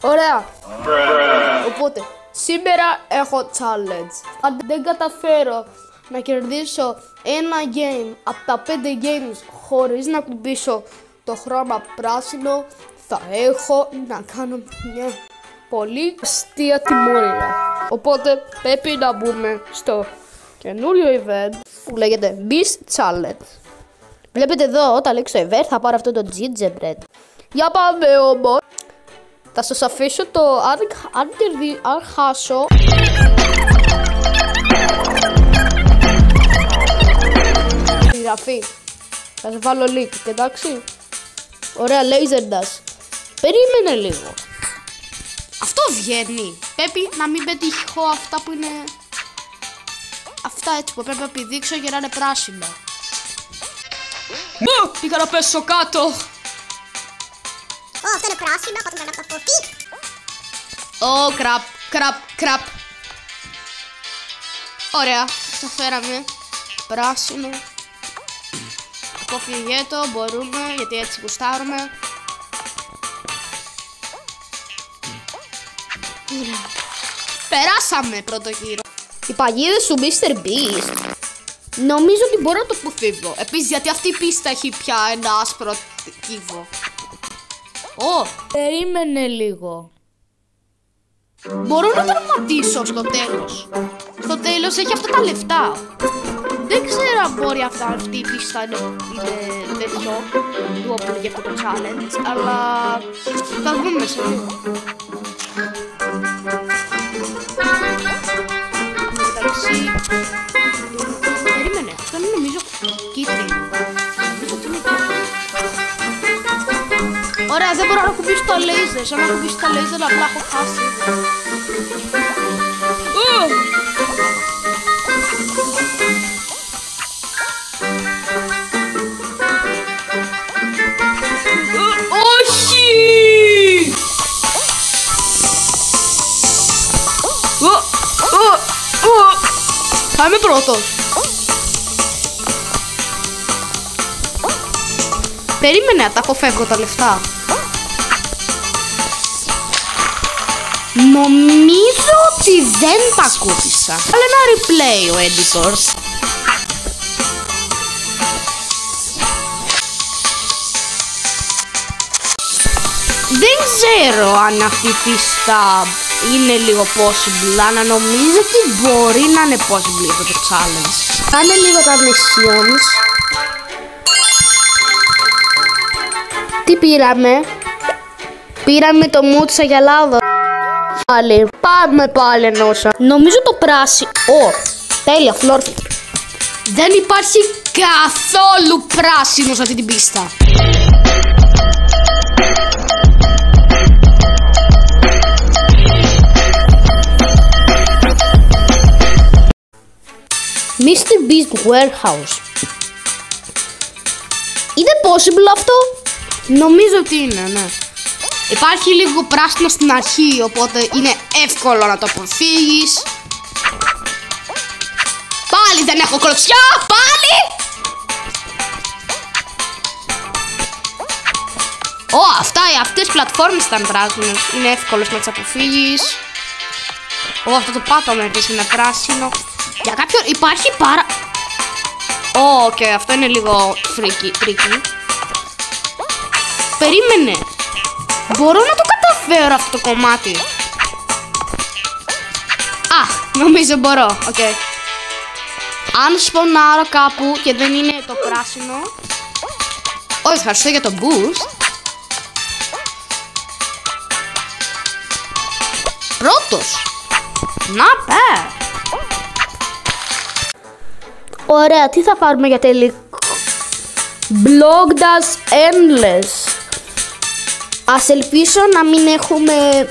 Ωραία. Οπότε, σήμερα έχω challenge. Αν δεν καταφέρω να κερδίσω ένα game από τα 5 games χωρίς να κουμπίσω το χρώμα πράσινο, θα έχω να κάνω μια πολύ αστεία τιμωρία. Οπότε πρέπει να μπούμε στο καινούριο event που λέγεται Beast Challenge. Βλέπετε εδώ, όταν λέξω event θα πάρω αυτό το gingerbread. Για πάμε όμως. Θα σας αφήσω το αν χάσω. Γραφή. Θα σε βάλω link, εντάξει. Ωραία, laser dash. Περίμενε λίγο. Αυτό βγαίνει. Πρέπει να μην πετύχω αυτά που είναι. Αυτά έτσι που πρέπει να πηδήξω για να είναι πράσινα. Πήγα να πέσω κάτω. Αυτό είναι πράσινο, από την αναπαυτή. Κραπ. Ωραία, τα φέραμε. Πράσινο. Αποφυγέ το, μπορούμε, γιατί έτσι γουστάρουμε. Περάσαμε πρώτο γύρο. Οι παγίδες του Mr. Beast νομίζω ότι μπορώ να το αποφύγω. Επίσης γιατί αυτή η πίστα έχει πια ένα άσπρο κύβο. Περίμενε λίγο. Μπορώ να τερματίσω στο τέλος. Στο τέλος έχει αυτά τα λεφτά. Δεν ξέρω αν μπορεί αυτή η πίστα είναι τέτοιο ντουόπλο για αυτό το challenge, αλλά θα δούμε σε λίγο. Εντάξει. Περίμενε, αυτό είναι νομίζω κίτρινο. Ωραία, δεν μπορώ να κουμπίσω τα λέιζερ. Αν να κουμπίσω τα λέιζερ, απλά έχω χάσει. Όχι! Θα είμαι πρώτος. Περίμενε, τα αποφεύγω τα λεφτά. Νομίζω ότι δεν τα κόπησα. Αλλά ένα replay ο editor. Δεν ξέρω αν αυτή η πίστα είναι λίγο possible, αλλά νομίζω ότι μπορεί να είναι possible αυτό το challenge. Κάνε λίγο τα missions. Τι πήραμε? Πήραμε το μούτσα για λάδο. Πάμε πάλι ενώσα. Νομίζω το πράσινο. Τέλεια, φλόρφι. Δεν υπάρχει καθόλου πράσινο σε αυτή την πίστα. Mr. Beast Warehouse. Είναι possible αυτό? Νομίζω ότι είναι, ναι. Υπάρχει λίγο πράσινο στην αρχή, οπότε είναι εύκολο να το αποφύγεις. Πάλι δεν έχω κλωτσιά, πάλι! Αυτές οι πλατφόρμες ήταν πράσινες, είναι εύκολος να τις αποφύγεις. Αυτό το πάτωμα επίσης είναι πράσινο. Για κάποιον υπάρχει οκ, αυτό είναι λίγο tricky. Περίμενε. Μπορώ να το καταφέρω αυτό το κομμάτι. Νομίζω μπορώ. Okay. Αν σπονάρω κάπου και δεν είναι το πράσινο. Ευχαριστώ για το boost. Πρώτος. Not bad. Ωραία, τι θα πάρουμε για τελικό? Block does endless. Ας ελπίσω να μην έχουμε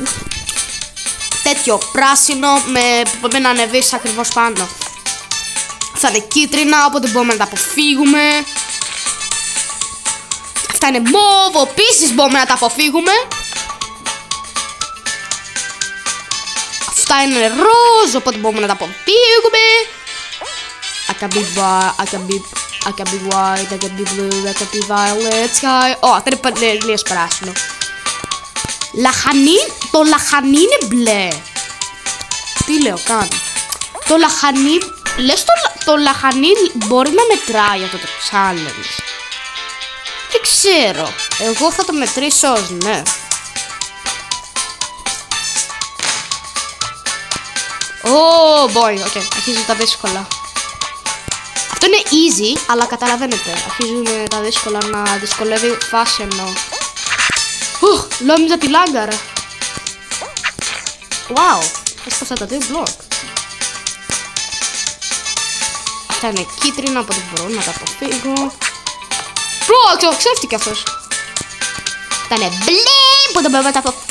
τέτοιο πράσινο που πρέπει να ανεβείς ακριβώς πάνω. Θα είναι κίτρινα, οπότε μπορούμε να τα αποφύγουμε. Αυτά είναι μόβ, επίσης μπορούμε να τα αποφύγουμε. Αυτά είναι ροζ, οπότε μπορούμε να τα αποφύγουμε. I can be white, I can be blue, I can be violet sky. Αυτά είναι λίγο πράσινο. Το λαχανί είναι μπλε. Τι λέω καν. Το λαχανί... Λες το λαχανί μπορεί να μετράει αυτό το challenge. Δεν ξέρω. Εγώ θα το μετρήσω ως ναι. Oh boy, ok, αρχίζουν τα δύσκολα. Αυτό είναι easy, αλλά καταλαβαίνετε. Αρχίζουν τα δύσκολα να δυσκολεύει φάση εννοώ. Νόμιζα τη λάγκαρα. Wow, έσπασα τα 2 μπλοκ. Αυτά είναι κίτρινα, οπότε μπορώ να τα αποφύγω. Ξέφτηκε αυτός. Αυτά είναι μπλε, οπότε μπορώ να τα αποφύγω.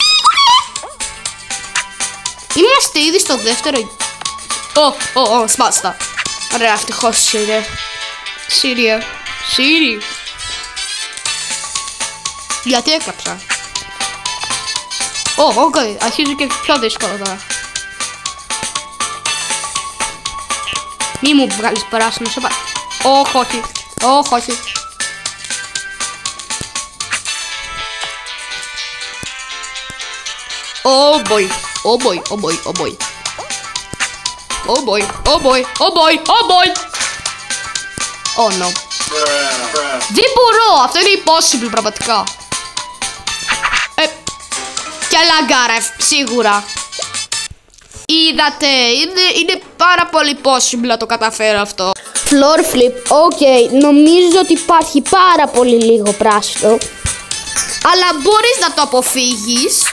Είμαστε ήδη στο δεύτερο. Σπάστα. Ωραία, ευτυχώς είναι. Σύρι. Γιατί έκλαψα. Ok, αρχίζει και πιο δύσκολο τώρα. Μη μου βγάλεις πράσινο σε όχι. Όχι. Oh boy. Oh no. Δεν μπορώ, αυτό είναι impossible πραγματικά. Και λαγκάρα, σίγουρα. Είδατε, είναι πάρα πολύ possible να το καταφέρω αυτό. Floor flip, ok, νομίζω ότι υπάρχει πάρα πολύ λίγο πράσινο. Αλλά μπορείς να το αποφύγεις.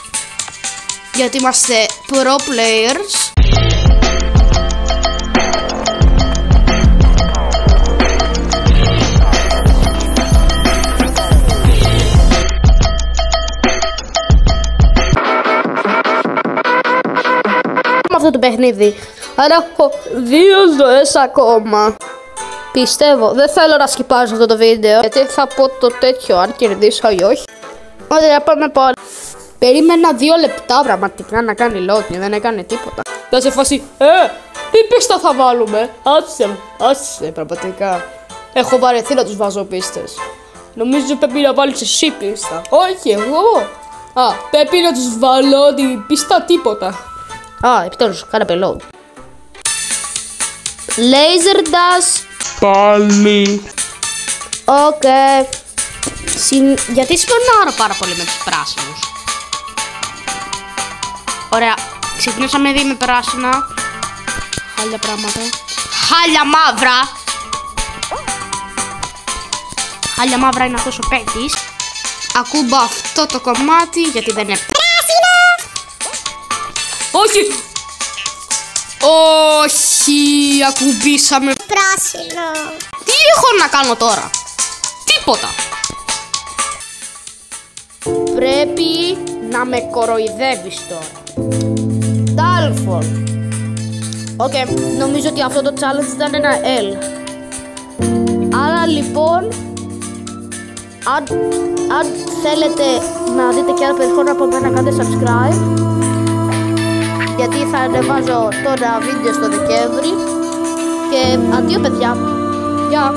Γιατί είμαστε pro players. Αυτό το παιχνίδι. Άρα έχω 2 ζωές ακόμα. Πιστεύω, δεν θέλω να σκυπάζω αυτό το βίντεο, γιατί θα πω το τέτοιο αν κερδίσω ή όχι. Ωραία, πάμε πάλι. Περίμενα 2 λεπτά πραγματικά να κάνει load και δεν έκανε τίποτα. Θα σε φάση, τι πίστα θα βάλουμε. Άσε πραγματικά. Έχω βαρεθεί να τους βάζω πίστες. Νομίζω πρέπει να βάλεις εσύ πίστα. Όχι εγώ. Πρέπει να τους βάλω την πίστα τίποτα. Επιτέλους, κάναμε load. Laser dash. Πάλι. Οκ. Γιατί συμπονάρω πάρα πολύ με τους πράσινους. Ωραία. Ξεκινήσαμε ήδη με πράσινα. Χάλια πράγματα. Χάλια μαύρα. Χάλια μαύρα είναι αυτός ο παίκτης. Ακούμπα αυτό το κομμάτι γιατί δεν είναι πράσινο. Όχι. Όχι. Ακουμπήσαμε Πράσινο. Τι έχω να κάνω τώρα. Τίποτα. Πρέπει να με κοροϊδεύεις τώρα. Dalford. Οκ, νομίζω ότι αυτό το challenge ήταν ένα L. Άρα λοιπόν, αν θέλετε να δείτε και άλλα περιεχόμενα από μένα, κάντε subscribe. Γιατί θα ανεβάζω τώρα βίντεο στο Δεκέμβρη. Και αντίο παιδιά. Γεια.